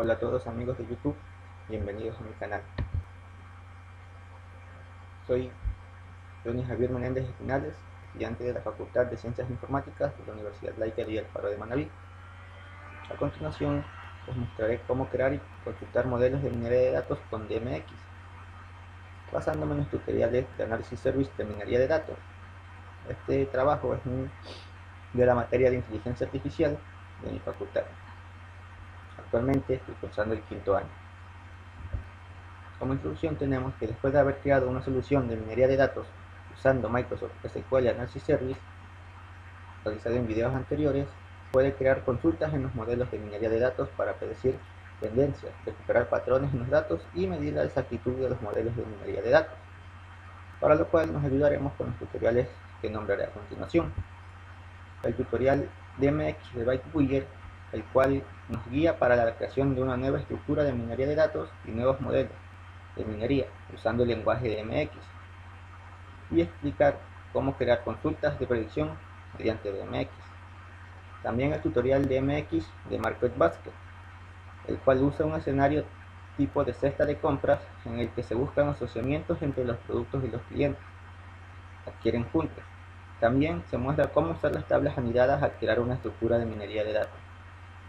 Hola a todos amigos de YouTube, bienvenidos a mi canal. Soy Johnny Javier Menéndez Espinales, estudiante de la Facultad de Ciencias Informáticas de la Universidad Laica Elías Alfaro de Manabí. A continuación, les mostraré cómo crear y consultar modelos de minería de datos con DMX, basándome en los tutoriales de análisis service de minería de datos. Este trabajo es de la materia de inteligencia artificial de mi facultad. Actualmente estoy cursando el quinto año. Como introducción tenemos que después de haber creado una solución de minería de datos usando Microsoft SQL Analysis Service, realizado en videos anteriores, puede crear consultas en los modelos de minería de datos para predecir tendencias, recuperar patrones en los datos y medir la exactitud de los modelos de minería de datos, para lo cual nos ayudaremos con los tutoriales que nombraré a continuación. El tutorial DMX de Bytebuilder, el cual nos guía para la creación de una nueva estructura de minería de datos y nuevos modelos de minería usando el lenguaje DMX, y explicar cómo crear consultas de predicción mediante DMX. También el tutorial DMX de Market Basket, el cual usa un escenario tipo de cesta de compras en el que se buscan asociamientos entre los productos de los clientes adquieren juntos. También se muestra cómo usar las tablas anidadas al crear una estructura de minería de datos.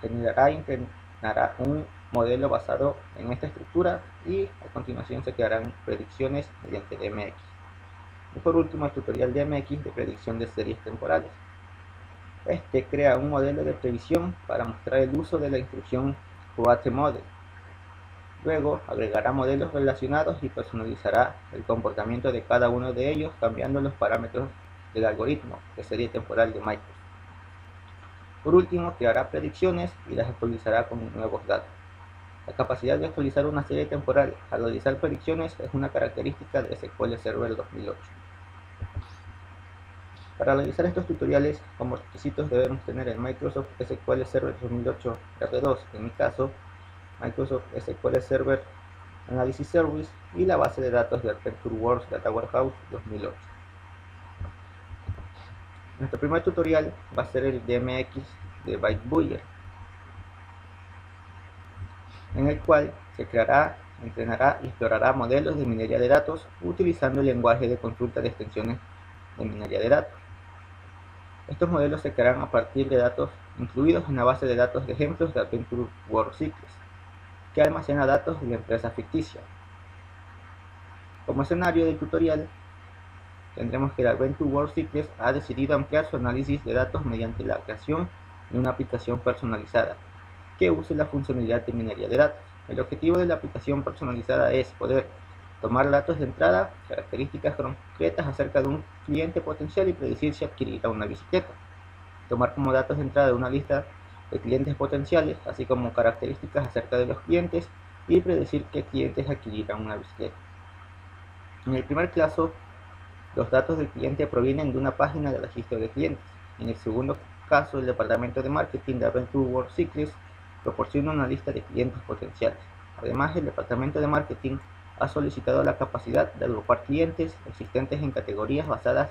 Generará e entrenará un modelo basado en esta estructura y a continuación se crearán predicciones mediante DMX. Y por último, el tutorial DMX de predicción de series temporales. Este crea un modelo de previsión para mostrar el uso de la instrucción createModel. Luego agregará modelos relacionados y personalizará el comportamiento de cada uno de ellos cambiando los parámetros del algoritmo de serie temporal de Microsoft. Por último, creará predicciones y las actualizará con nuevos datos. La capacidad de actualizar una serie temporal al realizar predicciones es una característica de SQL Server 2008. Para realizar estos tutoriales, como requisitos debemos tener el Microsoft SQL Server 2008 R2, en mi caso, Microsoft SQL Server Analysis Service y la base de datos de AdventureWorks Data Warehouse 2008. Nuestro primer tutorial va a ser el DMX de Bytebuilder, en el cual se creará, entrenará y explorará modelos de minería de datos utilizando el lenguaje de consulta de extensiones de minería de datos. Estos modelos se crearán a partir de datos incluidos en la base de datos de ejemplos de AdventureWorks Cycles, que almacena datos de la empresa ficticia. Como escenario del tutorial, tendremos que el AdventureWorks Cycles ha decidido ampliar su análisis de datos mediante la creación de una aplicación personalizada que use la funcionalidad de minería de datos. El objetivo de la aplicación personalizada es poder tomar datos de entrada, características concretas acerca de un cliente potencial y predecir si adquirirá una bicicleta. Tomar como datos de entrada una lista de clientes potenciales, así como características acerca de los clientes y predecir qué clientes adquirirán una bicicleta. En el primer caso, los datos del cliente provienen de una página de registro de clientes. En el segundo caso, el departamento de marketing de AdventureWorks Cycles proporciona una lista de clientes potenciales. Además, el departamento de marketing ha solicitado la capacidad de agrupar clientes existentes en categorías basadas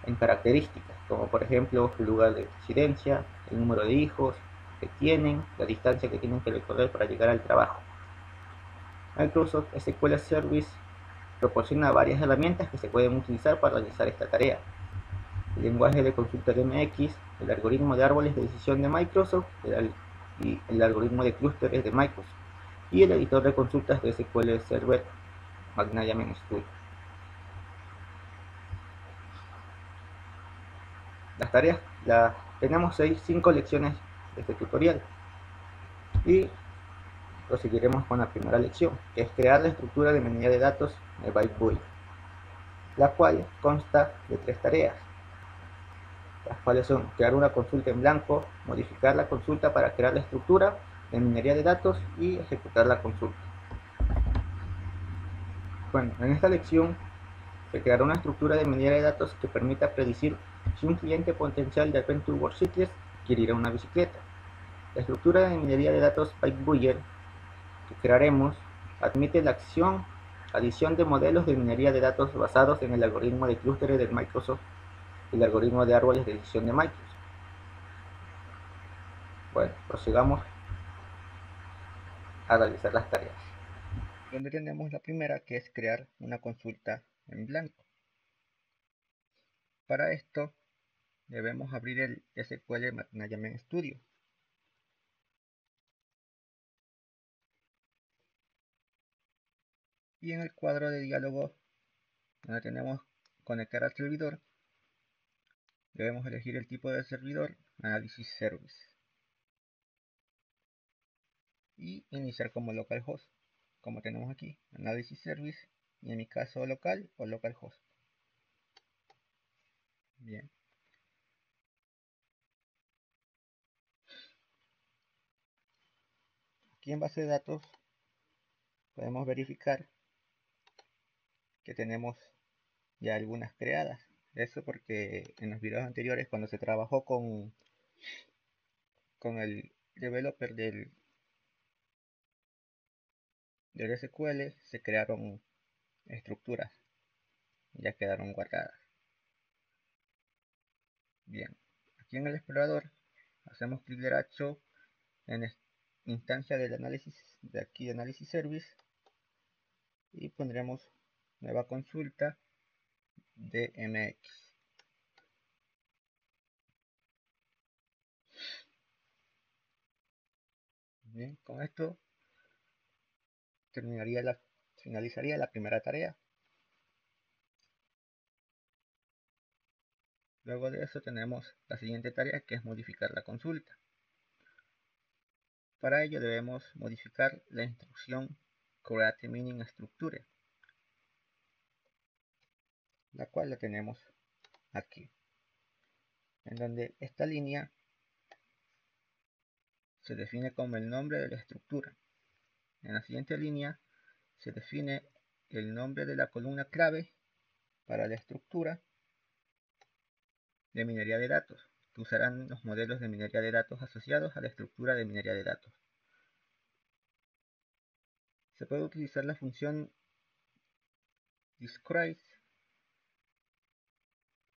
en características, como por ejemplo su lugar de residencia, el número de hijos que tienen, la distancia que tienen que recorrer para llegar al trabajo. Microsoft SQL Service proporciona varias herramientas que se pueden utilizar para realizar esta tarea. El lenguaje de consulta de MX, el algoritmo de árboles de decisión de Microsoft y el algoritmo de clústeres de Microsoft y el editor de consultas de SQL Server Magnesium Studio. Las tareas, tenemos 5 lecciones de este tutorial y proseguiremos con la primera lección, que es crear la estructura de minería de datos de Bytebuilder, la cual consta de 3 tareas, las cuales son crear una consulta en blanco, modificar la consulta para crear la estructura de minería de datos y ejecutar la consulta. Bueno, en esta lección se creará una estructura de minería de datos que permita predecir si un cliente potencial de AdventureWorks Cycles adquirirá una bicicleta. La estructura de minería de datos Bytebuilder que crearemos admite la adición de modelos de minería de datos basados en el algoritmo de clústeres de Microsoft y el algoritmo de árboles de decisión de Microsoft. Bueno, prosigamos. a realizar las tareas. Donde tenemos la primera, que es crear una consulta en blanco. Para esto debemos abrir el SQL Management Studio. Y en el cuadro de diálogo donde tenemos conectar al servidor, debemos elegir el tipo de servidor, Analysis Service, y iniciar como localhost, como tenemos aquí, Analysis Service, y en mi caso local o localhost. Bien. Aquí en base de datos podemos verificar que tenemos ya algunas creadas. Eso porque en los videos anteriores, cuando se trabajó con el developer del SQL, se crearon estructuras, ya quedaron guardadas. Bien, aquí en el explorador hacemos clic derecho en instancia del análisis, de aquí análisis service, y pondremos nueva consulta de MX. Bien, con esto finalizaría la primera tarea. Luego de eso tenemos la siguiente tarea, que es modificar la consulta. Para ello debemos modificar la instrucción create meaning structure, la cual la tenemos aquí, en donde esta línea se define como el nombre de la estructura. En la siguiente línea se define el nombre de la columna clave para la estructura de minería de datos, que usarán los modelos de minería de datos asociados a la estructura de minería de datos. Se puede utilizar la función discrete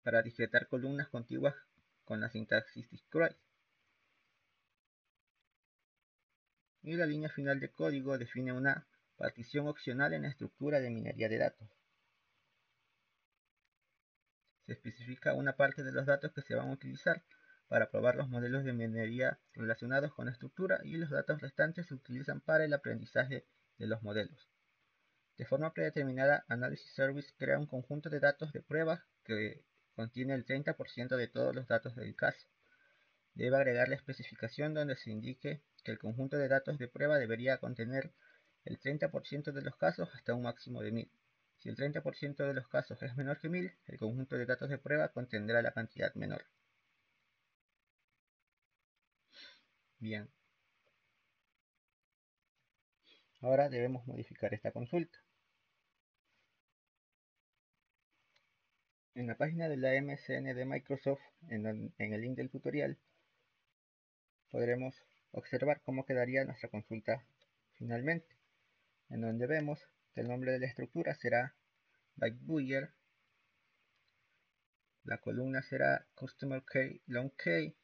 para discretar columnas contiguas con la sintaxis discrete. Y la línea final de código define una partición opcional en la estructura de minería de datos. Se especifica una parte de los datos que se van a utilizar para probar los modelos de minería relacionados con la estructura, y los datos restantes se utilizan para el aprendizaje de los modelos. De forma predeterminada, Analysis Service crea un conjunto de datos de prueba que contiene el 30% de todos los datos del caso. Debe agregar la especificación donde se indique que el conjunto de datos de prueba debería contener el 30% de los casos hasta un máximo de 1000. Si el 30% de los casos es menor que 1000, el conjunto de datos de prueba contendrá la cantidad menor. Bien. Ahora debemos modificar esta consulta. En la página de la MSN de Microsoft, en el link del tutorial, podremos observar cómo quedaría nuestra consulta finalmente, en donde vemos que el nombre de la estructura será ByteBuilder, la columna será Customer Key Long Key,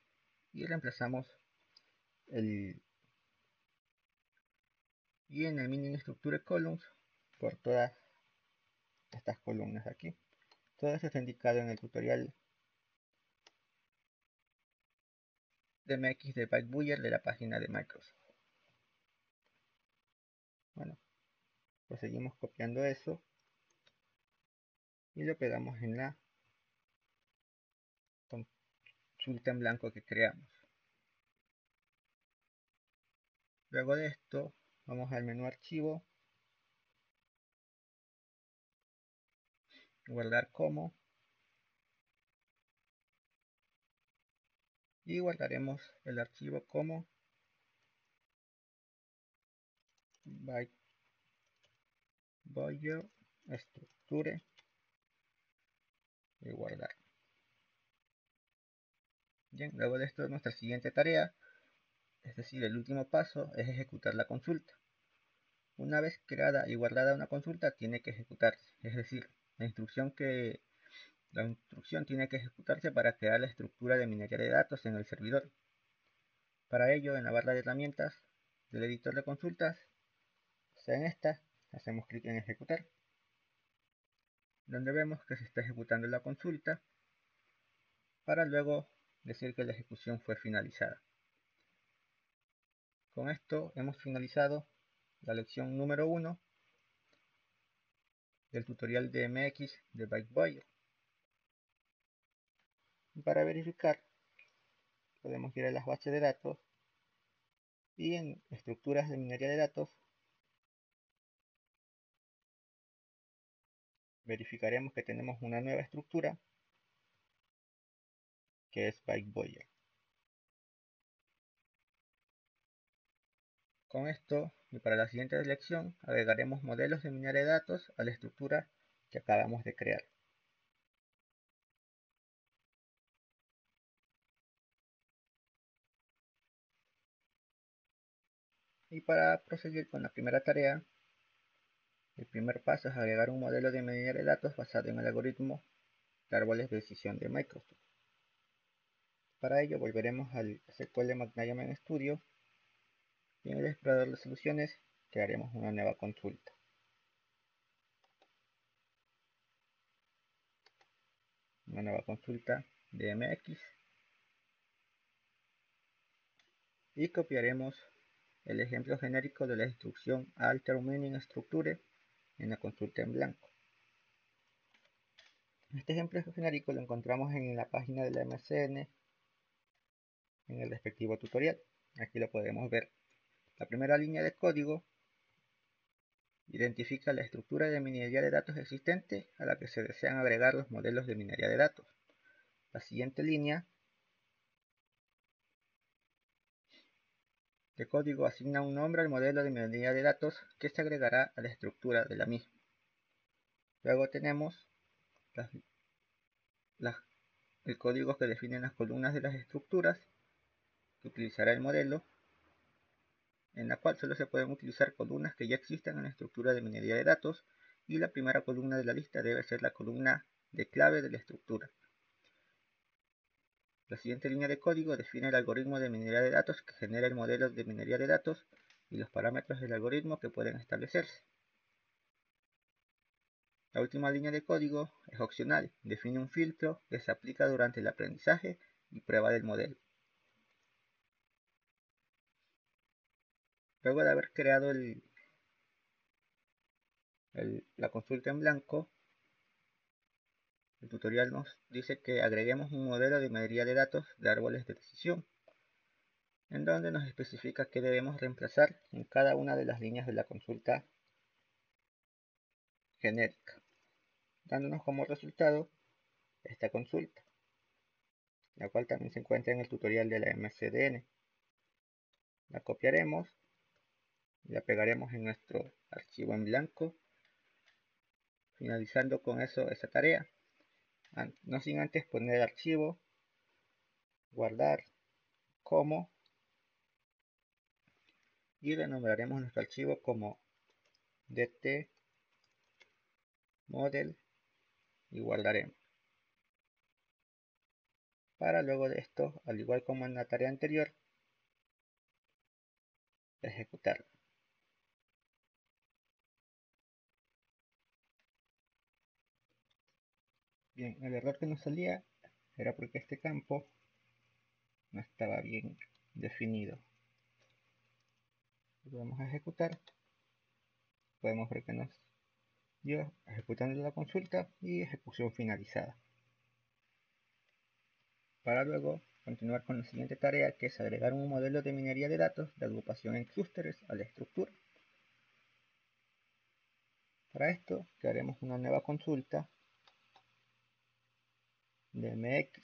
y reemplazamos el y en el meaning structure columns por todas estas columnas de aquí. Todo eso está indicado en el tutorial de MX de ByteBuilder de la página de Microsoft. Bueno, pues seguimos copiando eso y lo pegamos en la consulta en blanco que creamos. Luego de esto vamos al menú archivo, guardar como, y guardaremos el archivo como ByteBuilder structure y guardar. Bien, luego de esto nuestra siguiente tarea, es decir, el último paso, es ejecutar la consulta. Una vez creada y guardada una consulta, tiene que ejecutarse, es decir, la instrucción tiene que ejecutarse para crear la estructura de minería de datos en el servidor. Para ello, en la barra de herramientas del editor de consultas, está en esta, hacemos clic en ejecutar, donde vemos que se está ejecutando la consulta, para luego decir que la ejecución fue finalizada. Con esto hemos finalizado la lección número 1 del tutorial de MX de ByteBuilder. Para verificar, podemos ir a las bases de datos y en estructuras de minería de datos verificaremos que tenemos una nueva estructura que es ByteBuilder. Con esto y para la siguiente lección agregaremos modelos de minería de datos a la estructura que acabamos de crear. Y para proseguir con la primera tarea, el primer paso es agregar un modelo de minería de datos basado en el algoritmo de árboles de decisión de Microsoft. Para ello volveremos al SQL McNiamen Studio y en el explorador de soluciones crearemos una nueva consulta. Una nueva consulta de MX y copiaremos el ejemplo genérico de la instrucción alter mining structure en la consulta en blanco. Este ejemplo genérico lo encontramos en la página de la MCN en el respectivo tutorial. Aquí lo podemos ver. La primera línea de código identifica la estructura de minería de datos existente a la que se desean agregar los modelos de minería de datos. La siguiente línea de código asigna un nombre al modelo de minería de datos que se agregará a la estructura de la misma. Luego tenemos el código que define las columnas de las estructuras que utilizará el modelo, en la cual solo se pueden utilizar columnas que ya existan en la estructura de minería de datos, y la primera columna de la lista debe ser la columna de clave de la estructura. La siguiente línea de código define el algoritmo de minería de datos que genera el modelo de minería de datos y los parámetros del algoritmo que pueden establecerse. La última línea de código es opcional, define un filtro que se aplica durante el aprendizaje y prueba del modelo. Luego de haber creado la consulta en blanco, el tutorial nos dice que agreguemos un modelo de minería de datos de árboles de decisión, en donde nos especifica qué debemos reemplazar en cada una de las líneas de la consulta genérica, dándonos como resultado esta consulta, la cual también se encuentra en el tutorial de la MCDN. La copiaremos y la pegaremos en nuestro archivo en blanco, finalizando con eso esa tarea, no sin antes poner el archivo, guardar como, y renombraremos nuestro archivo como dt model y guardaremos, para luego de esto, al igual como en la tarea anterior, ejecutarlo. Bien, el error que nos salía era porque este campo no estaba bien definido. Lo vamos a ejecutar, podemos ver que nos dio ejecutando la consulta y ejecución finalizada. Para luego continuar con la siguiente tarea, que es agregar un modelo de minería de datos de agrupación en clústeres a la estructura. Para esto crearemos una nueva consulta de MX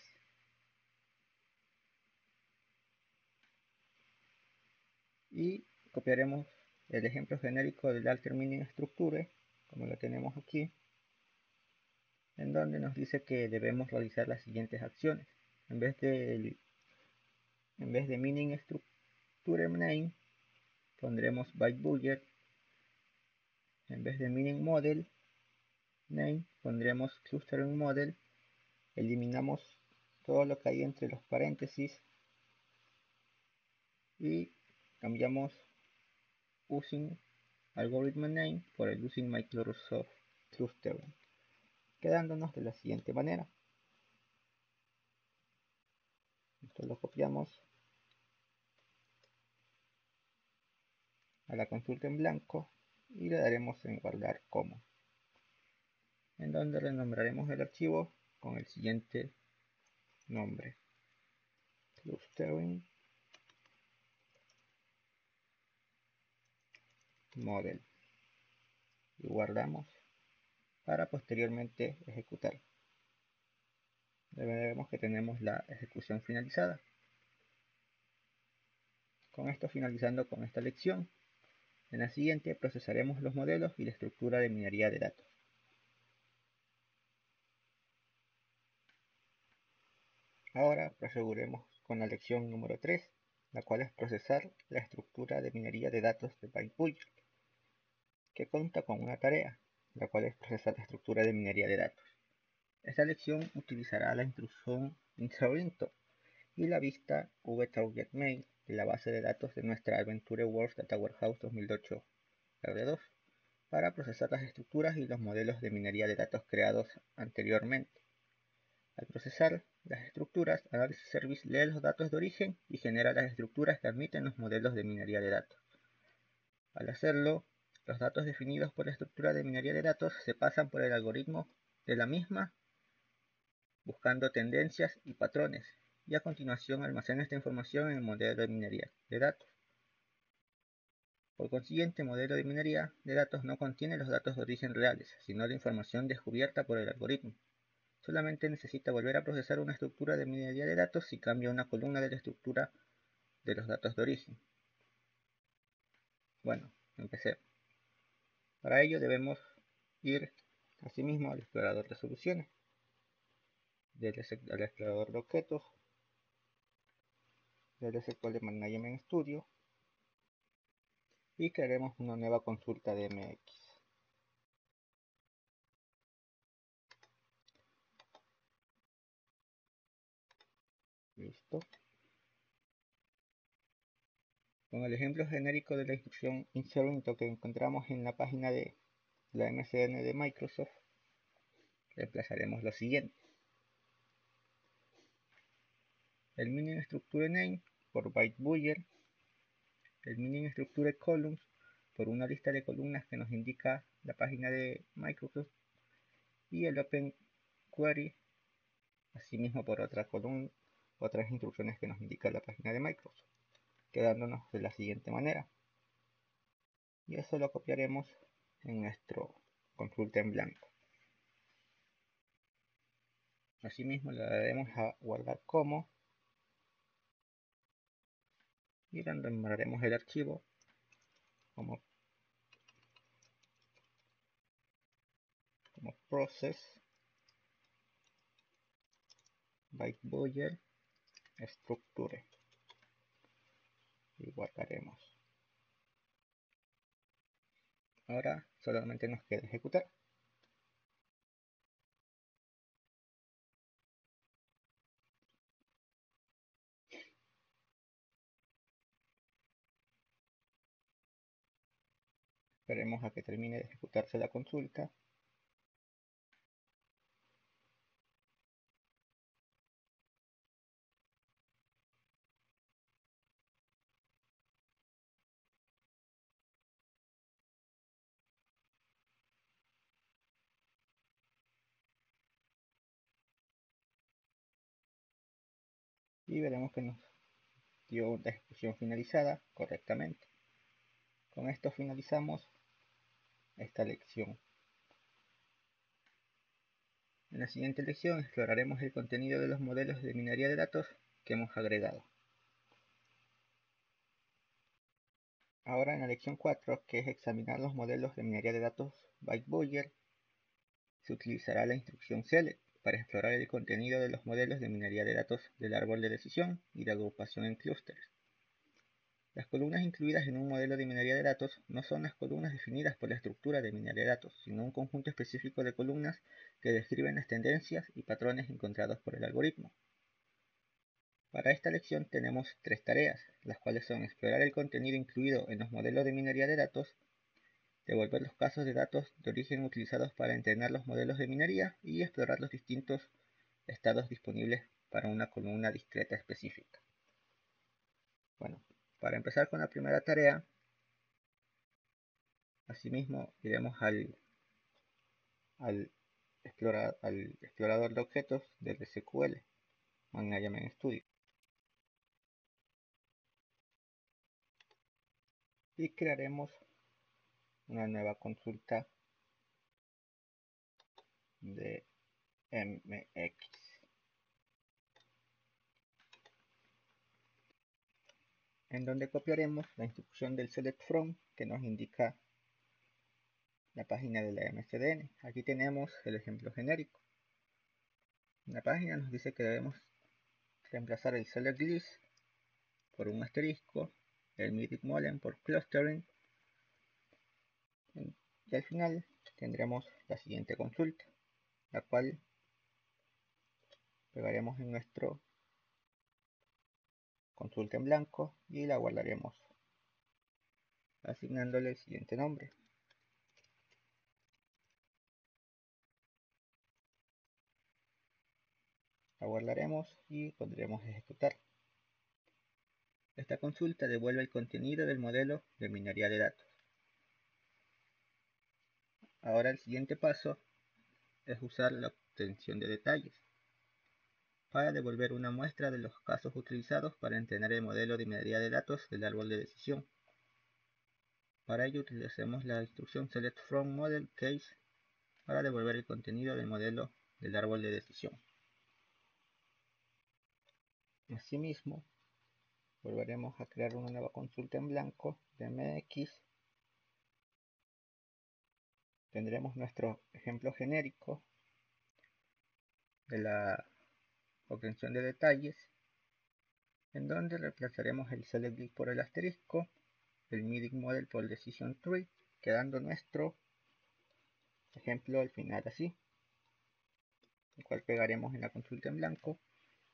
y copiaremos el ejemplo genérico del alter mining structure, como lo tenemos aquí, en donde nos dice que debemos realizar las siguientes acciones. En vez de mining structure name pondremos ByteBuilder. En vez de mining model name pondremos clustering model. Eliminamos todo lo que hay entre los paréntesis y cambiamos using algorithm name por el using Microsoft Clustering, quedándonos de la siguiente manera. Esto lo copiamos a la consulta en blanco y le daremos en guardar como, en donde renombraremos el archivo con el siguiente nombre: clustering model, y guardamos para posteriormente ejecutar. Veremos que tenemos la ejecución finalizada. Con esto finalizando con esta lección, en la siguiente procesaremos los modelos y la estructura de minería de datos. Ahora proceduremos con la lección número 3, la cual es procesar la estructura de minería de datos de ByteBuilder, que cuenta con una tarea, la cual es procesar la estructura de minería de datos. Esta lección utilizará la instrucción inserInto y la vista vTargetMail de la base de datos de nuestra Adventure Works Data Warehouse 2008 R2 para procesar las estructuras y los modelos de minería de datos creados anteriormente. Al procesar las estructuras, Analysis Service lee los datos de origen y genera las estructuras que admiten los modelos de minería de datos. Al hacerlo, los datos definidos por la estructura de minería de datos se pasan por el algoritmo de la misma, buscando tendencias y patrones, y a continuación almacena esta información en el modelo de minería de datos. Por consiguiente, el modelo de minería de datos no contiene los datos de origen reales, sino la información descubierta por el algoritmo. Solamente necesita volver a procesar una estructura de minería de datos si cambia una columna de la estructura de los datos de origen. Bueno, empecé. Para ello debemos ir asimismo al explorador de soluciones, al explorador de objetos, del SQL Management Studio, y crearemos una nueva consulta de MX. Listo. Con el ejemplo genérico de la instrucción inserInto que encontramos en la página de la MCN de Microsoft, reemplazaremos lo siguiente: el meaning structure name por ByteBuilder, el meaning structure columns por una lista de columnas que nos indica la página de Microsoft, y el Open Query asimismo por otra columna, otras instrucciones que nos indica la página de Microsoft, quedándonos de la siguiente manera. Y eso lo copiaremos en nuestro consulta en blanco. Asimismo le daremos a guardar como y renombraremos el archivo como process ByteBuilder structure, y guardaremos. Ahora solamente nos queda ejecutar. Esperemos a que termine de ejecutarse la consulta. Y veremos que nos dio la ejecución finalizada correctamente. Con esto finalizamos esta lección. En la siguiente lección exploraremos el contenido de los modelos de minería de datos que hemos agregado. Ahora en la lección 4, que es examinar los modelos de minería de datos ByteBuilder, se utilizará la instrucción select para explorar el contenido de los modelos de minería de datos del árbol de decisión y la agrupación en clústeres. Las columnas incluidas en un modelo de minería de datos no son las columnas definidas por la estructura de minería de datos, sino un conjunto específico de columnas que describen las tendencias y patrones encontrados por el algoritmo. Para esta lección tenemos 3 tareas, las cuales son explorar el contenido incluido en los modelos de minería de datos, devolver los casos de datos de origen utilizados para entrenar los modelos de minería y explorar los distintos estados disponibles para una columna discreta específica. Bueno, para empezar con la primera tarea, asimismo iremos al explorador de objetos del SQL, Management Studio, y crearemos una nueva consulta de MX, en donde copiaremos la instrucción del select from que nos indica la página de la MCDN. Aquí tenemos el ejemplo genérico. En la página nos dice que debemos reemplazar el select list por un asterisco, el mythic model por clustering, y al final tendremos la siguiente consulta, la cual pegaremos en nuestro consulta en blanco y la guardaremos asignándole el siguiente nombre. La guardaremos y pondremos ejecutar. Esta consulta devuelve el contenido del modelo de minería de datos. Ahora el siguiente paso es usar la obtención de detalles para devolver una muestra de los casos utilizados para entrenar el modelo de minería de datos del árbol de decisión. Para ello utilicemos la instrucción select from model case para devolver el contenido del modelo del árbol de decisión. Asimismo, volveremos a crear una nueva consulta en blanco de MX. Tendremos nuestro ejemplo genérico de la obtención de detalles, en donde reemplazaremos el select list por el asterisco, el mythic model por el decision tree, quedando nuestro ejemplo al final así, el cual pegaremos en la consulta en blanco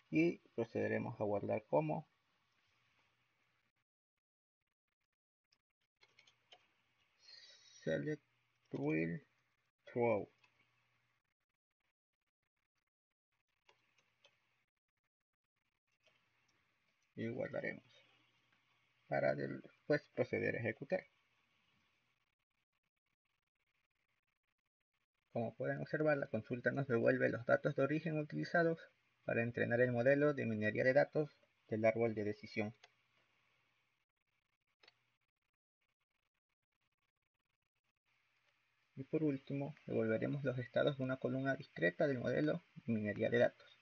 y procederemos a guardar como select will throw. Y guardaremos para después proceder a ejecutar. Como pueden observar, la consulta nos devuelve los datos de origen utilizados para entrenar el modelo de minería de datos del árbol de decisión. Y por último, devolveremos los estados de una columna discreta del modelo de minería de datos,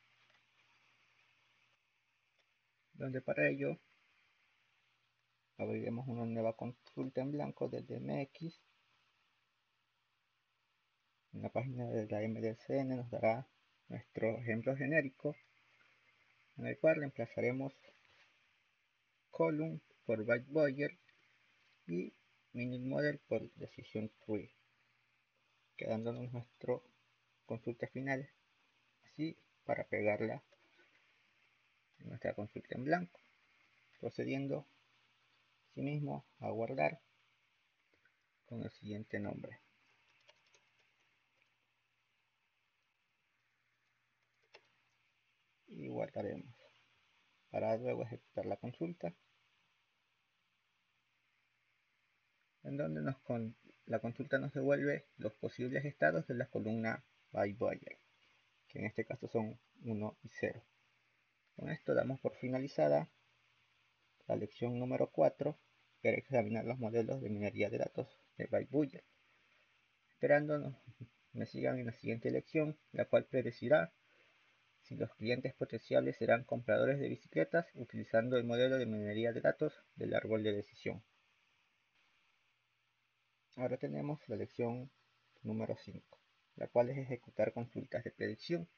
donde para ello abriremos una nueva consulta en blanco desde MX. En la página de la MDCN nos dará nuestro ejemplo genérico, en el cual reemplazaremos column por byte boyer y mythic model por decision tree, quedándonos nuestra consulta final así para pegarla en nuestra consulta en blanco, procediendo asimismo a guardar con el siguiente nombre. Y guardaremos para luego ejecutar la consulta, en donde la consulta nos devuelve los posibles estados de la columna byte boyer, que en este caso son 1 y 0. Con esto damos por finalizada la lección número 4, que era examinar los modelos de minería de datos de byte boyer. Esperando me sigan en la siguiente lección, la cual predecirá si los clientes potenciales serán compradores de bicicletas utilizando el modelo de minería de datos del árbol de decisión. Ahora tenemos la lección número 5, la cual es ejecutar consultas de predicción.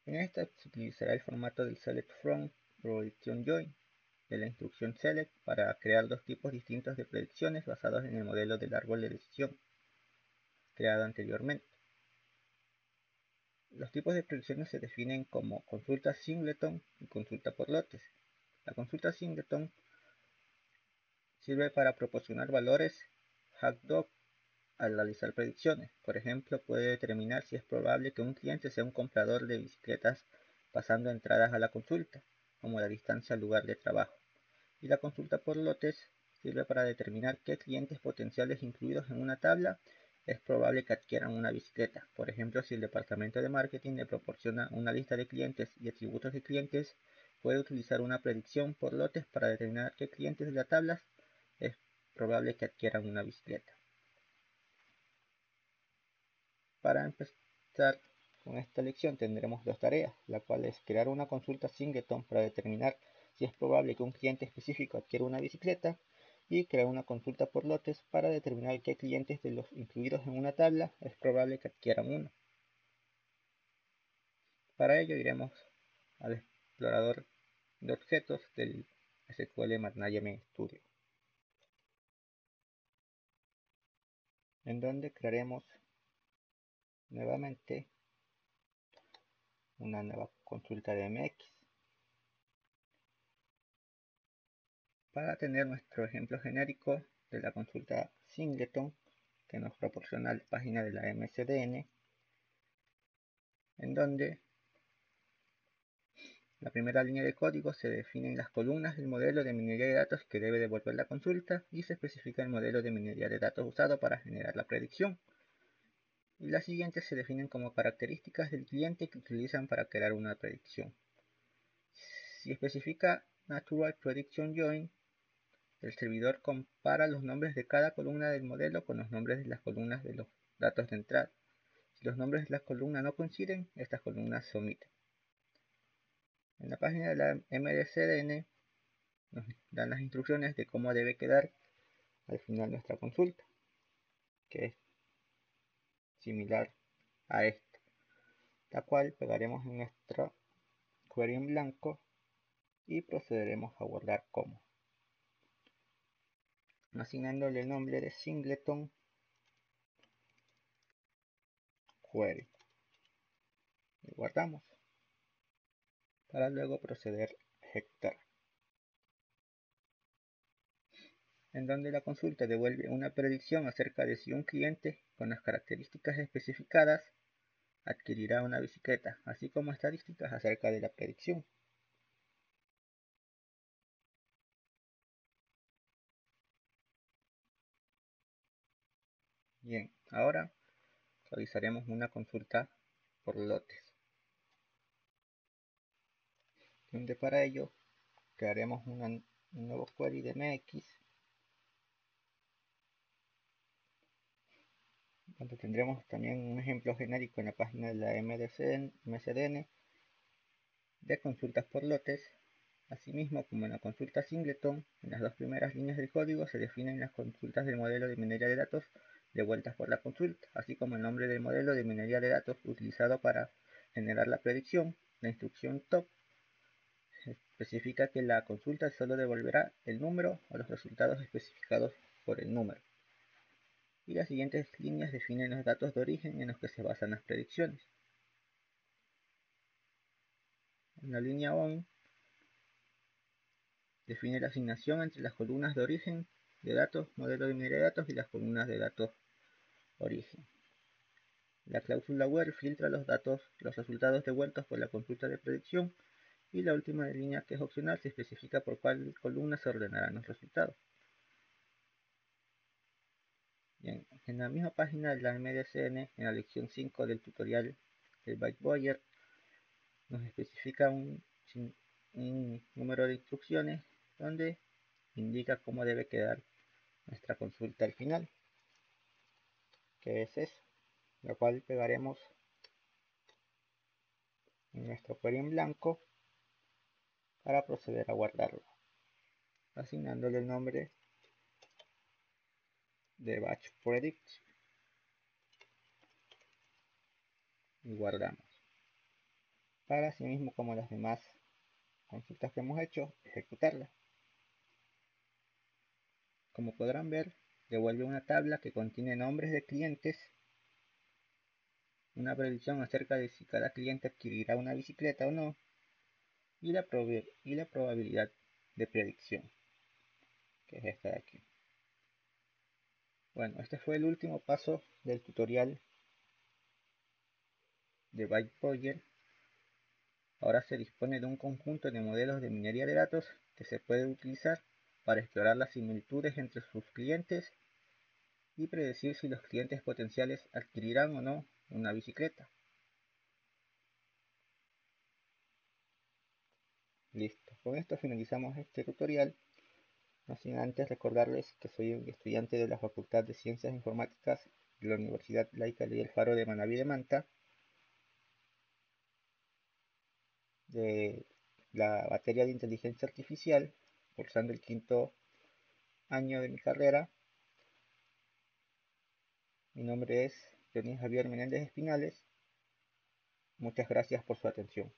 En esta se utilizará el formato del select from prediction join de la instrucción select para crear dos tipos distintos de predicciones basados en el modelo del árbol de decisión creado anteriormente. Los tipos de predicciones se definen como consulta singleton y consulta por lotes. La consulta singleton sirve para proporcionar valores hackdog al realizar predicciones. Por ejemplo, puede determinar si es probable que un cliente sea un comprador de bicicletas pasando entradas a la consulta, como la distancia al lugar de trabajo. Y la consulta por lotes sirve para determinar qué clientes potenciales incluidos en una tabla es probable que adquieran una bicicleta. Por ejemplo, si el departamento de marketing le proporciona una lista de clientes y atributos de clientes, puede utilizar una predicción por lotes para determinar qué clientes de la tabla es probable que adquieran una bicicleta. Para empezar con esta lección tendremos dos tareas, la cual es crear una consulta singleton para determinar si es probable que un cliente específico adquiera una bicicleta, y crear una consulta por lotes para determinar qué clientes de los incluidos en una tabla es probable que adquieran uno. Para ello iremos al explorador de objetos del SQL Management Studio, en donde crearemos nuevamente una nueva consulta de MX. Para tener nuestro ejemplo genérico de la consulta singleton que nos proporciona la página de la MCDN, en donde la primera línea de código se definen las columnas del modelo de minería de datos que debe devolver la consulta y se especifica el modelo de minería de datos usado para generar la predicción. Y las siguientes se definen como características del cliente que utilizan para crear una predicción. Si especifica Natural Prediction Join, el servidor compara los nombres de cada columna del modelo con los nombres de las columnas de los datos de entrada. Si los nombres de las columnas no coinciden, estas columnas se omiten. En la página de la MDCDN nos dan las instrucciones de cómo debe quedar al final nuestra consulta, que es similar a esta, la cual pegaremos en nuestra query en blanco y procederemos a guardar como, asignándole el nombre de singleton query, y guardamos para luego proceder a ejecutar, en donde la consulta devuelve una predicción acerca de si un cliente con las características especificadas adquirirá una bicicleta, así como estadísticas acerca de la predicción. Bien, ahora realizaremos una consulta por lotes, donde para ello crearemos un nuevo query de MX, donde tendremos también un ejemplo genérico en la página de la MCDN de consultas por lotes. Asimismo, como en la consulta singleton, en las dos primeras líneas del código se definen las consultas del modelo de minería de datos devueltas por la consulta, así como el nombre del modelo de minería de datos utilizado para generar la predicción. La instrucción top especifica que la consulta solo devolverá el número o los resultados especificados por el número. Y las siguientes líneas definen los datos de origen en los que se basan las predicciones. En la línea ON define la asignación entre las columnas de origen de datos, modelo de minería de datos, y las columnas de datos origen. La cláusula where filtra los resultados devueltos por la consulta de predicción, y la última línea, que es opcional, se especifica por cuál columna se ordenarán los resultados. Bien, en la misma página de la MDCN, en la lección 5 del tutorial del Byteboyer, nos especifica un número de instrucciones donde indica cómo debe quedar nuestra consulta al final, que es eso, lo cual pegaremos en nuestro query en blanco para proceder a guardarlo, asignándole el nombre de batch predict, y guardamos para, así mismo como las demás consultas que hemos hecho, ejecutarla. Como podrán ver, devuelve una tabla que contiene nombres de clientes, una predicción acerca de si cada cliente adquirirá una bicicleta o no, y la probabilidad de predicción, que es esta de aquí. Bueno, este fue el último paso del tutorial de Bytecode. Ahora se dispone de un conjunto de modelos de minería de datos que se puede utilizar para explorar las similitudes entre sus clientes y predecir si los clientes potenciales adquirirán o no una bicicleta. Listo, con esto finalizamos este tutorial. No sin antes recordarles que soy un estudiante de la Facultad de Ciencias Informáticas de la Universidad Laica Ley El Faro de Manabí de Manta, de la materia de inteligencia artificial, cursando el quinto año de mi carrera. Mi nombre es Denis Javier Menéndez Espinales. Muchas gracias por su atención.